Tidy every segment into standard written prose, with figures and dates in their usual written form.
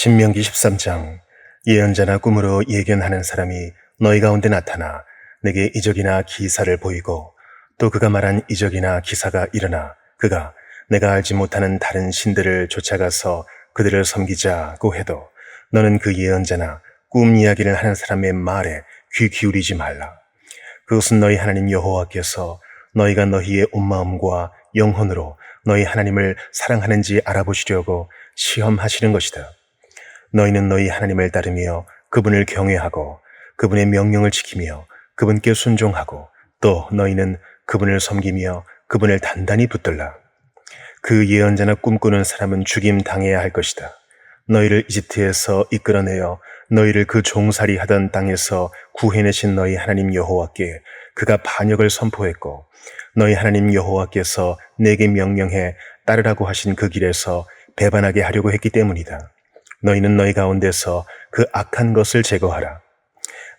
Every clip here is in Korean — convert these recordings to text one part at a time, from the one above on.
신명기 13장. 예언자나 꿈으로 예견하는 사람이 너희 가운데 나타나 내게 이적이나 기사를 보이고 또 그가 말한 이적이나 기사가 일어나 그가 내가 알지 못하는 다른 신들을 쫓아가서 그들을 섬기자고 해도 너는 그 예언자나 꿈 이야기를 하는 사람의 말에 귀 기울이지 말라. 그것은 너희 하나님 여호와께서 너희가 너희의 온 마음과 영혼으로 너희 하나님을 사랑하는지 알아보시려고 시험하시는 것이다. 너희는 너희 하나님을 따르며 그분을 경외하고 그분의 명령을 지키며 그분께 순종하고 또 너희는 그분을 섬기며 그분을 단단히 붙들라. 그 예언자나 꿈꾸는 사람은 죽임 당해야 할 것이다. 너희를 이집트에서 이끌어내어 너희를 그 종살이 하던 땅에서 구해내신 너희 하나님 여호와께 그가 반역을 선포했고 너희 하나님 여호와께서 내게 명령해 따르라고 하신 그 길에서 배반하게 하려고 했기 때문이다. 너희는 너희 가운데서 그 악한 것을 제거하라.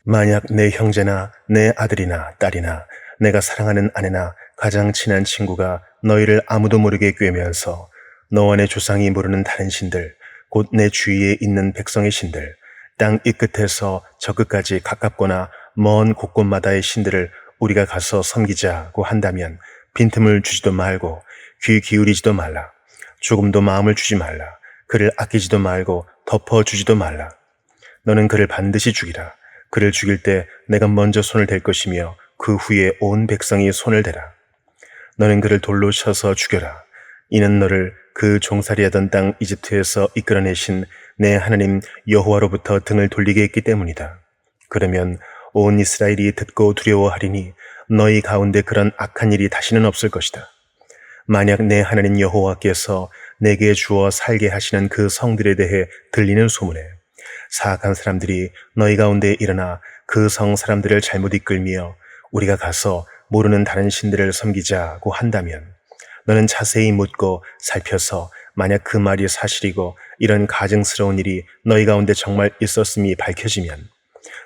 만약 내 형제나 내 아들이나 딸이나 내가 사랑하는 아내나 가장 친한 친구가 너희를 아무도 모르게 꿰면서 너와 내 조상이 모르는 다른 신들, 곧 내 주위에 있는 백성의 신들, 땅 이 끝에서 저 끝까지 가깝거나 먼 곳곳마다의 신들을 우리가 가서 섬기자고 한다면 빈틈을 주지도 말고 귀 기울이지도 말라. 조금도 마음을 주지 말라. 그를 아끼지도 말고 덮어주지도 말라. 너는 그를 반드시 죽이라. 그를 죽일 때 내가 먼저 손을 댈 것이며 그 후에 온 백성이 손을 대라. 너는 그를 돌로 쳐서 죽여라. 이는 너를 그 종살이하던 땅 이집트에서 이끌어내신 내 하나님 여호와로부터 등을 돌리게 했기 때문이다. 그러면 온 이스라엘이 듣고 두려워하리니 너희 가운데 그런 악한 일이 다시는 없을 것이다. 만약 내 하나님 여호와께서 내게 주어 살게 하시는 그 성들에 대해 들리는 소문에 사악한 사람들이 너희 가운데 일어나 그 성 사람들을 잘못 이끌며 우리가 가서 모르는 다른 신들을 섬기자고 한다면 너는 자세히 묻고 살펴서 만약 그 말이 사실이고 이런 가증스러운 일이 너희 가운데 정말 있었음이 밝혀지면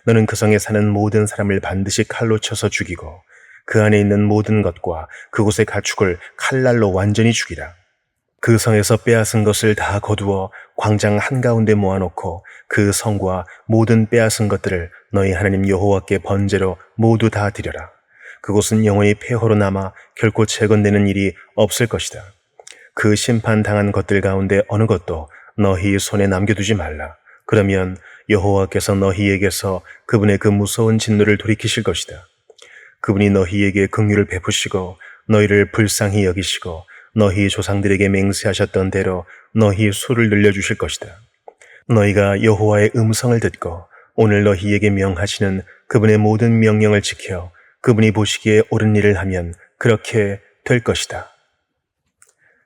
너는 그 성에 사는 모든 사람을 반드시 칼로 쳐서 죽이고 그 안에 있는 모든 것과 그곳의 가축을 칼날로 완전히 죽이라. 그 성에서 빼앗은 것을 다 거두어 광장 한가운데 모아놓고 그 성과 모든 빼앗은 것들을 너희 하나님 여호와께 번제로 모두 다 드려라. 그곳은 영원히 폐허로 남아 결코 재건되는 일이 없을 것이다. 그 심판당한 것들 가운데 어느 것도 너희 손에 남겨두지 말라. 그러면 여호와께서 너희에게서 그분의 그 무서운 진노를 돌이키실 것이다. 그분이 너희에게 긍휼을 베푸시고 너희를 불쌍히 여기시고 너희 조상들에게 맹세하셨던 대로 너희 수를 늘려주실 것이다. 너희가 여호와의 음성을 듣고 오늘 너희에게 명하시는 그분의 모든 명령을 지켜 그분이 보시기에 옳은 일을 하면 그렇게 될 것이다.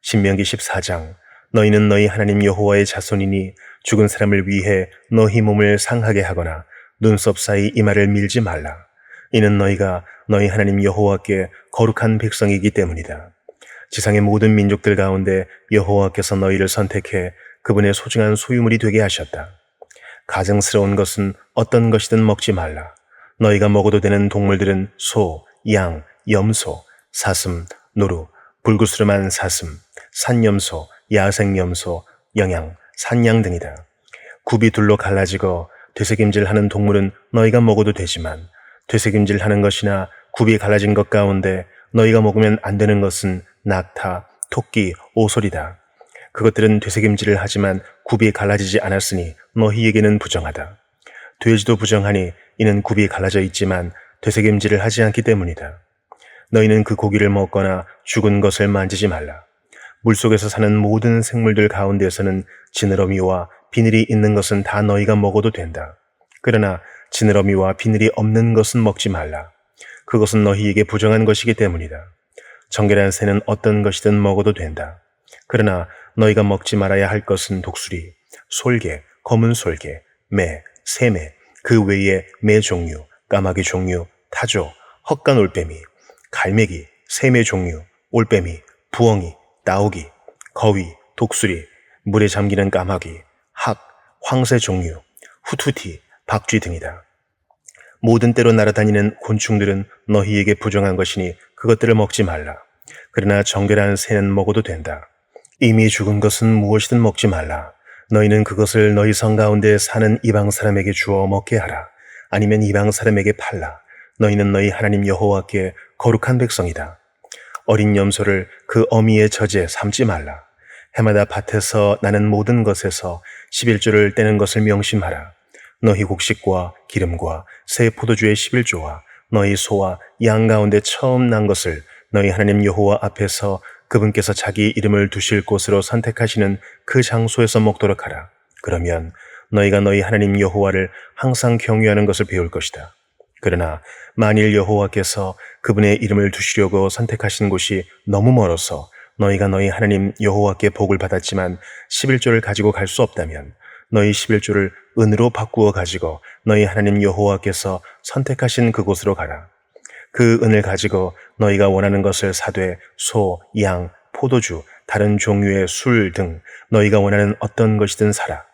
신명기 14장. 너희는 너희 하나님 여호와의 자손이니 죽은 사람을 위해 너희 몸을 상하게 하거나 눈썹 사이 이마를 밀지 말라. 이는 너희가 너희 하나님 여호와께 거룩한 백성이기 때문이다. 지상의 모든 민족들 가운데 여호와께서 너희를 선택해 그분의 소중한 소유물이 되게 하셨다. 가증스러운 것은 어떤 것이든 먹지 말라. 너희가 먹어도 되는 동물들은 소, 양, 염소, 사슴, 노루, 불구스름한 사슴, 산염소, 야생염소, 영양, 산양 등이다. 굽이 둘로 갈라지고 되새김질하는 동물은 너희가 먹어도 되지만 되새김질하는 것이나 굽이 갈라진 것 가운데 너희가 먹으면 안 되는 것은 낙타, 토끼, 오솔이다. 그것들은 되새김질을 하지만 굽이 갈라지지 않았으니 너희에게는 부정하다. 돼지도 부정하니 이는 굽이 갈라져 있지만 되새김질을 하지 않기 때문이다. 너희는 그 고기를 먹거나 죽은 것을 만지지 말라. 물속에서 사는 모든 생물들 가운데서는 지느러미와 비늘이 있는 것은 다 너희가 먹어도 된다. 그러나 지느러미와 비늘이 없는 것은 먹지 말라. 그것은 너희에게 부정한 것이기 때문이다. 정결한 새는 어떤 것이든 먹어도 된다. 그러나 너희가 먹지 말아야 할 것은 독수리, 솔개, 검은 솔개, 매, 새매, 그 외에 매 종류, 까마귀 종류, 타조, 헛간 올빼미, 갈매기, 새매 종류, 올빼미, 부엉이, 나우기, 거위, 독수리, 물에 잠기는 까마귀, 학, 황새 종류, 후투티, 박쥐 등이다. 모든 때로 날아다니는 곤충들은 너희에게 부정한 것이니 그것들을 먹지 말라. 그러나 정결한 새는 먹어도 된다. 이미 죽은 것은 무엇이든 먹지 말라. 너희는 그것을 너희 성 가운데 사는 이방 사람에게 주어 먹게 하라. 아니면 이방 사람에게 팔라. 너희는 너희 하나님 여호와께 거룩한 백성이다. 어린 염소를 그 어미의 젖에 삼지 말라. 해마다 밭에서 나는 모든 것에서 11조를 떼는 것을 명심하라. 너희 곡식과 기름과 새 포도주의 11조와 너희 소와 양 가운데 처음 난 것을 너희 하나님 여호와 앞에서 그분께서 자기 이름을 두실 곳으로 선택하시는 그 장소에서 먹도록 하라. 그러면 너희가 너희 하나님 여호와를 항상 경외하는 것을 배울 것이다. 그러나 만일 여호와께서 그분의 이름을 두시려고 선택하신 곳이 너무 멀어서 너희가 너희 하나님 여호와께 복을 받았지만 11조를 가지고 갈 수 없다면 너희 11조를 은으로 바꾸어 가지고 너희 하나님 여호와께서 선택하신 그곳으로 가라. 그 은을 가지고 너희가 원하는 것을 사되 소, 양, 포도주, 다른 종류의 술 등 너희가 원하는 어떤 것이든 사라.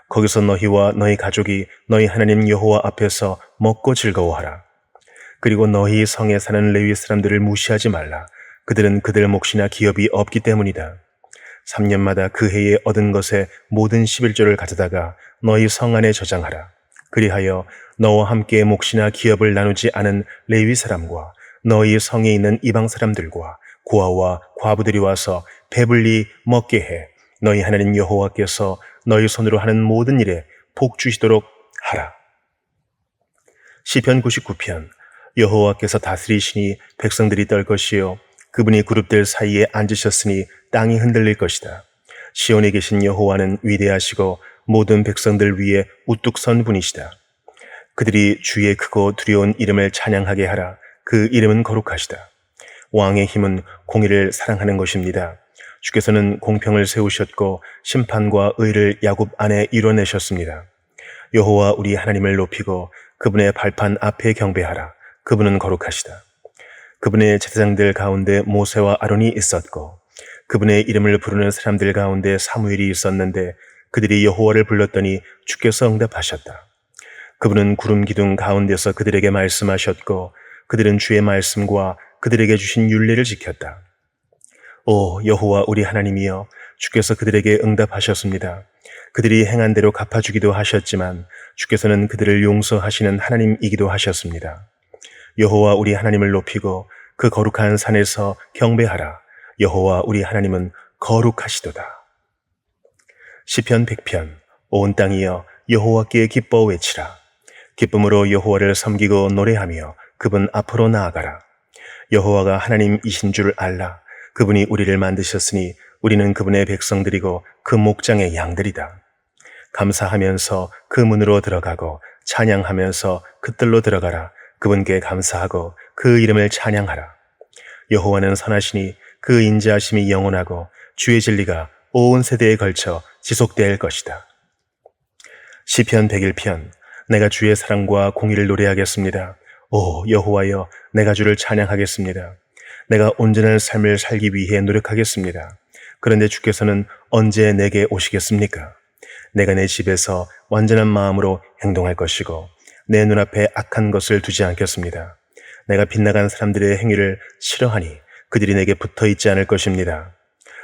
거기서 너희와 너희 가족이 너희 하나님 여호와 앞에서 먹고 즐거워하라. 그리고 너희 성에 사는 레위 사람들을 무시하지 말라. 그들은 그들 몫이나 기업이 없기 때문이다. 3년마다 그 해에 얻은 것의 모든 11조를 가져다가 너희 성 안에 저장하라. 그리하여 너와 함께 몫이나 기업을 나누지 않은 레위 사람과 너희 성에 있는 이방 사람들과 고아와 과부들이 와서 배불리 먹게 해 너희 하나님 여호와께서 너희 손으로 하는 모든 일에 복 주시도록 하라. 시편 99편. 여호와께서 다스리시니 백성들이 떨 것이요 그분이 그룹들 사이에 앉으셨으니 땅이 흔들릴 것이다. 시온에 계신 여호와는 위대하시고 모든 백성들 위에 우뚝 선 분이시다. 그들이 주의 크고 두려운 이름을 찬양하게 하라. 그 이름은 거룩하시다. 왕의 힘은 공의를 사랑하는 것입니다. 주께서는 공평을 세우셨고 심판과 의를 야곱 안에 이뤄내셨습니다. 여호와 우리 하나님을 높이고 그분의 발판 앞에 경배하라. 그분은 거룩하시다. 그분의 제사장들 가운데 모세와 아론이 있었고 그분의 이름을 부르는 사람들 가운데 사무엘이 있었는데 그들이 여호와를 불렀더니 주께서 응답하셨다. 그분은 구름 기둥 가운데서 그들에게 말씀하셨고 그들은 주의 말씀과 그들에게 주신 율례를 지켰다. 오 여호와 우리 하나님이여, 주께서 그들에게 응답하셨습니다. 그들이 행한 대로 갚아주기도 하셨지만 주께서는 그들을 용서하시는 하나님이기도 하셨습니다. 여호와 우리 하나님을 높이고 그 거룩한 산에서 경배하라. 여호와 우리 하나님은 거룩하시도다. 시편 100편. 온 땅이여 여호와께 기뻐 외치라. 기쁨으로 여호와를 섬기고 노래하며 그분 앞으로 나아가라. 여호와가 하나님이신 줄 알라. 그분이 우리를 만드셨으니 우리는 그분의 백성들이고 그 목장의 양들이다. 감사하면서 그 문으로 들어가고 찬양하면서 그 뜰로 들어가라. 그분께 감사하고 그 이름을 찬양하라. 여호와는 선하시니 그 인자하심이 영원하고 주의 진리가 온 세대에 걸쳐 지속될 것이다. 시편 101편. 내가 주의 사랑과 공의를 노래하겠습니다. 오 여호와여, 내가 주를 찬양하겠습니다. 내가 온전한 삶을 살기 위해 노력하겠습니다. 그런데 주께서는 언제 내게 오시겠습니까? 내가 내 집에서 완전한 마음으로 행동할 것이고 내 눈앞에 악한 것을 두지 않겠습니다. 내가 빗나간 사람들의 행위를 싫어하니 그들이 내게 붙어 있지 않을 것입니다.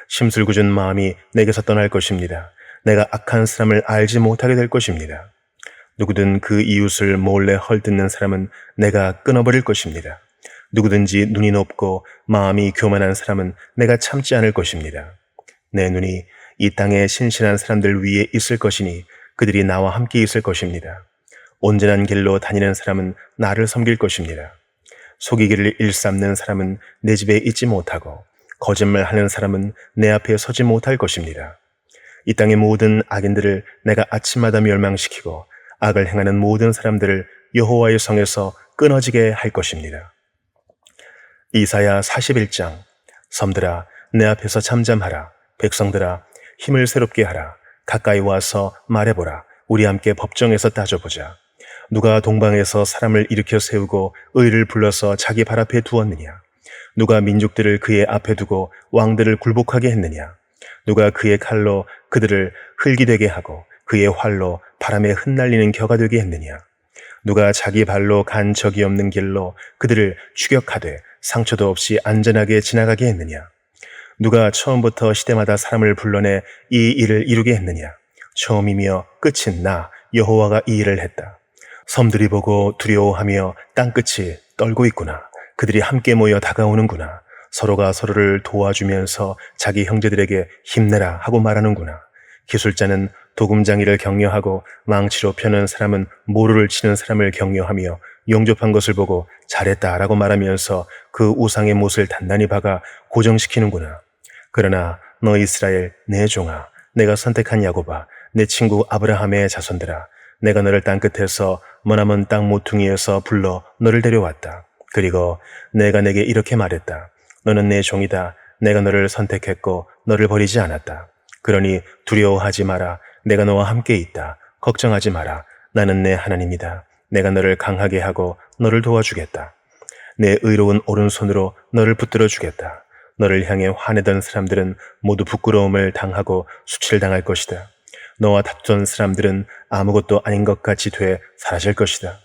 심술궂은 마음이 내게서 떠날 것입니다. 내가 악한 사람을 알지 못하게 될 것입니다. 누구든 그 이웃을 몰래 헐뜯는 사람은 내가 끊어버릴 것입니다. 누구든지 눈이 높고 마음이 교만한 사람은 내가 참지 않을 것입니다. 내 눈이 이 땅에 신실한 사람들 위에 있을 것이니 그들이 나와 함께 있을 것입니다. 온전한 길로 다니는 사람은 나를 섬길 것입니다. 속이기를 일삼는 사람은 내 집에 있지 못하고 거짓말하는 사람은 내 앞에 서지 못할 것입니다. 이 땅의 모든 악인들을 내가 아침마다 멸망시키고 악을 행하는 모든 사람들을 여호와의 성에서 끊어지게 할 것입니다. 이사야 41장. 섬들아 내 앞에서 잠잠하라. 백성들아 힘을 새롭게 하라. 가까이 와서 말해보라. 우리 함께 법정에서 따져보자. 누가 동방에서 사람을 일으켜 세우고 의를 불러서 자기 발 앞에 두었느냐? 누가 민족들을 그의 앞에 두고 왕들을 굴복하게 했느냐? 누가 그의 칼로 그들을 흙이 되게 하고 그의 활로 바람에 흩날리는 겨가 되게 했느냐? 누가 자기 발로 간 적이 없는 길로 그들을 추격하되 상처도 없이 안전하게 지나가게 했느냐? 누가 처음부터 시대마다 사람을 불러내 이 일을 이루게 했느냐? 처음이며 끝인 나 여호와가 이 일을 했다. 섬들이 보고 두려워하며 땅끝이 떨고 있구나. 그들이 함께 모여 다가오는구나. 서로가 서로를 도와주면서 자기 형제들에게 힘내라 하고 말하는구나. 기술자는 도금장이를 격려하고 망치로 펴는 사람은 모루를 치는 사람을 격려하며 용접한 것을 보고 잘했다라고 말하면서 그 우상의 못을 단단히 박아 고정시키는구나. 그러나 너 이스라엘 내 종아, 내가 선택한 야곱아, 내 친구 아브라함의 자손들아, 내가 너를 땅끝에서 머나먼 땅 모퉁이에서 불러 너를 데려왔다. 그리고 내가 내게 이렇게 말했다. 너는 내 종이다. 내가 너를 선택했고 너를 버리지 않았다. 그러니 두려워하지 마라. 내가 너와 함께 있다. 걱정하지 마라. 나는 내 하나님이다. 내가 너를 강하게 하고 너를 도와주겠다. 내 의로운 오른손으로 너를 붙들어 주겠다. 너를 향해 화내던 사람들은 모두 부끄러움을 당하고 수치를 것이다. 너와 다투던 사람들은 아무것도 아닌 것 같이 돼 사라질 것이다.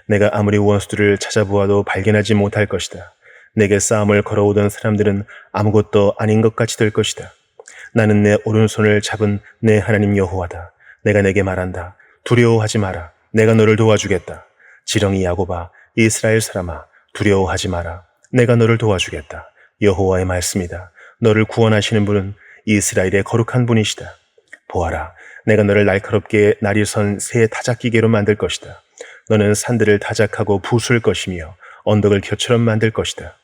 내가 아무리 원수들을 찾아보아도 발견하지 못할 것이다. 내게 싸움을 걸어오던 사람들은 아무것도 아닌 것 같이 될 것이다. 나는 내 오른손을 잡은 내 하나님 여호와다. 내가 내게 말한다. 두려워하지 마라. 내가 너를 도와주겠다. 지렁이 야곱아, 이스라엘 사람아, 두려워하지 마라. 내가 너를 도와주겠다. 여호와의 말씀이다. 너를 구원하시는 분은 이스라엘의 거룩한 분이시다. 보아라, 내가 너를 날카롭게 날이 선 새 타작기계로 만들 것이다. 너는 산들을 타작하고 부술 것이며 언덕을 겨처럼 만들 것이다.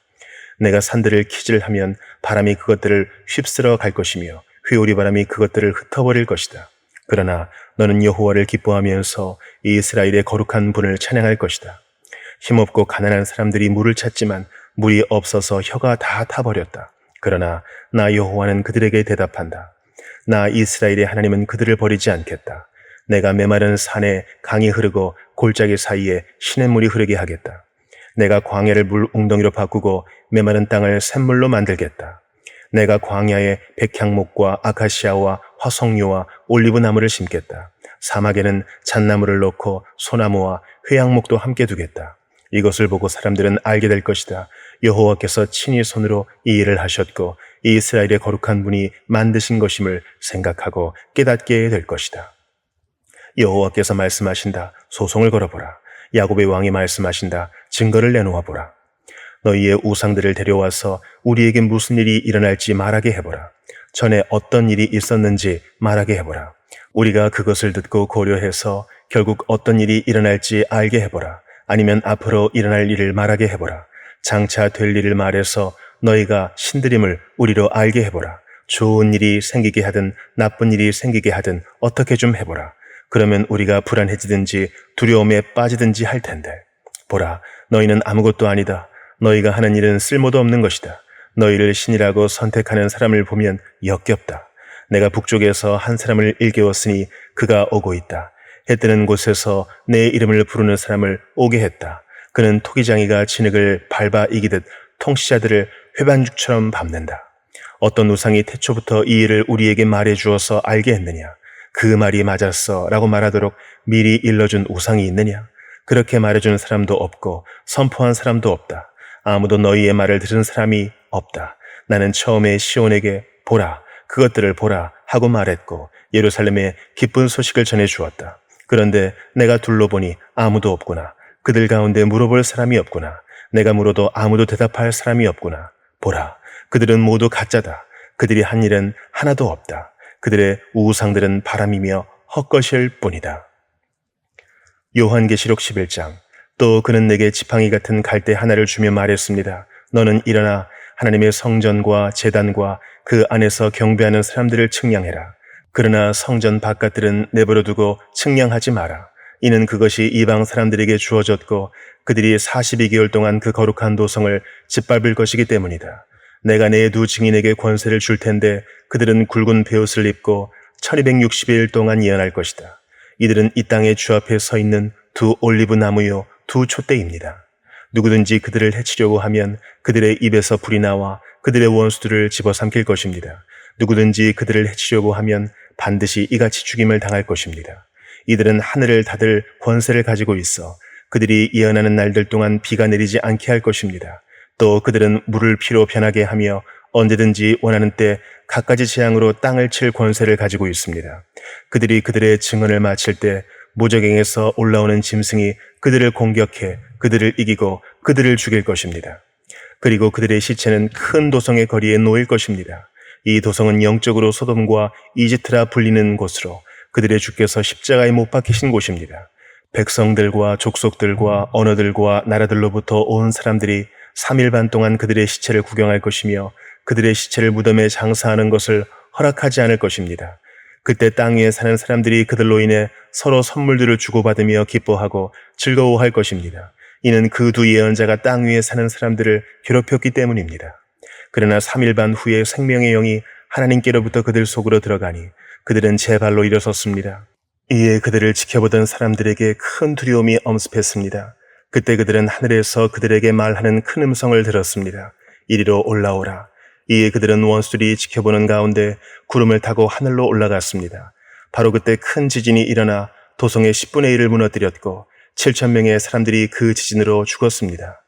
내가 산들을 키질하면 바람이 그것들을 휩쓸어 갈 것이며 회오리 바람이 그것들을 흩어버릴 것이다. 그러나 너는 여호와를 기뻐하면서 이스라엘의 거룩한 분을 찬양할 것이다. 힘없고 가난한 사람들이 물을 찾지만 물이 없어서 혀가 다 타버렸다. 그러나 나 여호와는 그들에게 대답한다. 나 이스라엘의 하나님은 그들을 버리지 않겠다. 내가 메마른 산에 강이 흐르고 골짜기 사이에 시냇물이 흐르게 하겠다. 내가 광야를 물 웅덩이로 바꾸고 메마른 땅을 샘물로 만들겠다. 내가 광야에 백향목과 아카시아와 화석류와 올리브나무를 심겠다. 사막에는 잣나무를 놓고 소나무와 회양목도 함께 두겠다. 이것을 보고 사람들은 알게 될 것이다. 여호와께서 친히 손으로 이 일을 하셨고 이스라엘의 거룩한 분이 만드신 것임을 생각하고 깨닫게 될 것이다. 여호와께서 말씀하신다. 소송을 걸어보라. 야곱의 왕이 말씀하신다. 증거를 내놓아 보라. 너희의 우상들을 데려와서 우리에게 무슨 일이 일어날지 말하게 해보라. 전에 어떤 일이 있었는지 말하게 해보라. 우리가 그것을 듣고 고려해서 결국 어떤 일이 일어날지 알게 해보라. 아니면 앞으로 일어날 일을 말하게 해보라. 장차 될 일을 말해서 너희가 신드림을 우리로 알게 해보라. 좋은 일이 생기게 하든 나쁜 일이 생기게 하든 어떻게 좀 해보라. 그러면 우리가 불안해지든지 두려움에 빠지든지 할 텐데. 보라, 너희는 아무것도 아니다. 너희가 하는 일은 쓸모도 없는 것이다. 너희를 신이라고 선택하는 사람을 보면 역겹다. 내가 북쪽에서 한 사람을 일깨웠으니 그가 오고 있다. 해 뜨는 곳에서 내 이름을 부르는 사람을 오게 했다. 그는 토기장이가 진흙을 밟아 이기듯 통치자들을 회반죽처럼 밟는다. 어떤 우상이 태초부터 이 일을 우리에게 말해 주어서 알게 했느냐? 그 말이 맞았어 라고 말하도록 미리 일러준 우상이 있느냐? 그렇게 말해준 사람도 없고 선포한 사람도 없다. 아무도 너희의 말을 들은 사람이 없다. 나는 처음에 시온에게 보라, 그것들을 보라 하고 말했고 예루살렘에 기쁜 소식을 전해 주었다. 그런데 내가 둘러보니 아무도 없구나. 그들 가운데 물어볼 사람이 없구나. 내가 물어도 아무도 대답할 사람이 없구나. 보라, 그들은 모두 가짜다. 그들이 한 일은 하나도 없다. 그들의 우상들은 바람이며 헛것일 뿐이다. 요한계시록 11장. 또 그는 내게 지팡이 같은 갈대 하나를 주며 말했습니다. 너는 일어나 하나님의 성전과 제단과 그 안에서 경배하는 사람들을 측량해라. 그러나 성전 바깥들은 내버려 두고 측량하지 마라. 이는 그것이 이방 사람들에게 주어졌고 그들이 42개월 동안 그 거룩한 도성을 짓밟을 것이기 때문이다. 내가 내 두 증인에게 권세를 줄 텐데 그들은 굵은 베옷을 입고 1260일 동안 예언할 것이다. 이들은 이 땅의 주 앞에 서 있는 두 올리브 나무요 두 촛대입니다. 누구든지 그들을 해치려고 하면 그들의 입에서 불이 나와 그들의 원수들을 집어삼킬 것입니다. 누구든지 그들을 해치려고 하면 반드시 이같이 죽임을 당할 것입니다. 이들은 하늘을 닫을 권세를 가지고 있어 그들이 예언하는 날들 동안 비가 내리지 않게 할 것입니다. 또 그들은 물을 피로 변하게 하며 언제든지 원하는 때 갖가지 재앙으로 땅을 칠 권세를 가지고 있습니다. 그들이 그들의 증언을 마칠 때 무저갱에서 올라오는 짐승이 그들을 공격해 그들을 이기고 그들을 죽일 것입니다. 그리고 그들의 시체는 큰 도성의 거리에 놓일 것입니다. 이 도성은 영적으로 소돔과 이집트라 불리는 곳으로 그들의 주께서 십자가에 못 박히신 곳입니다. 백성들과 족속들과 언어들과 나라들로부터 온 사람들이 3일 반 동안 그들의 시체를 구경할 것이며 그들의 시체를 무덤에 장사하는 것을 허락하지 않을 것입니다. 그때 땅 위에 사는 사람들이 그들로 인해 서로 선물들을 주고받으며 기뻐하고 즐거워할 것입니다. 이는 그 두 예언자가 땅 위에 사는 사람들을 괴롭혔기 때문입니다. 그러나 3일 반 후에 생명의 영이 하나님께로부터 그들 속으로 들어가니 그들은 제 발로 일어섰습니다. 이에 그들을 지켜보던 사람들에게 큰 두려움이 엄습했습니다. 그때 그들은 하늘에서 그들에게 말하는 큰 음성을 들었습니다. 이리로 올라오라. 이에 그들은 원수들이 지켜보는 가운데 구름을 타고 하늘로 올라갔습니다. 바로 그때 큰 지진이 일어나 도성의 10분의 1을 무너뜨렸고 7,000명의 사람들이 그 지진으로 죽었습니다.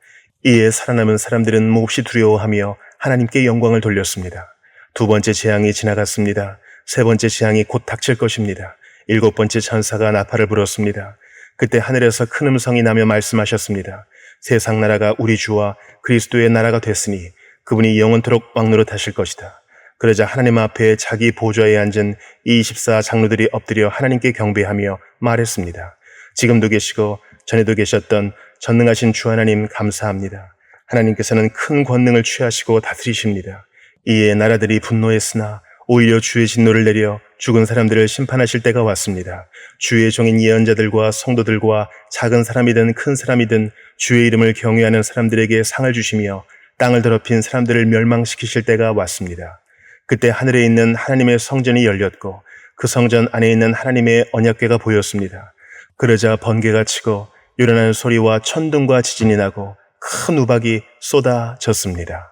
이에 살아남은 사람들은 몹시 두려워하며 하나님께 영광을 돌렸습니다. 두 번째 재앙이 지나갔습니다. 세 번째 재앙이 곧 닥칠 것입니다. 일곱 번째 천사가 나팔을 불었습니다. 그때 하늘에서 큰 음성이 나며 말씀하셨습니다. 세상 나라가 우리 주와 그리스도의 나라가 됐으니 그분이 영원토록 왕노릇 하실 것이다. 그러자 하나님 앞에 자기 보좌에 앉은 이 24 장로들이 엎드려 하나님께 경배하며 말했습니다. 지금도 계시고 전에도 계셨던 전능하신 주 하나님 감사합니다. 하나님께서는 큰 권능을 취하시고 다스리십니다. 이에 나라들이 분노했으나 오히려 주의 진노를 내려 죽은 사람들을 심판하실 때가 왔습니다. 주의 종인 예언자들과 성도들과 작은 사람이든 큰 사람이든 주의 이름을 경외하는 사람들에게 상을 주시며 땅을 더럽힌 사람들을 멸망시키실 때가 왔습니다. 그때 하늘에 있는 하나님의 성전이 열렸고 그 성전 안에 있는 하나님의 언약궤가 보였습니다. 그러자 번개가 치고 요란한 소리와 천둥과 지진이 나고 큰 우박이 쏟아졌습니다.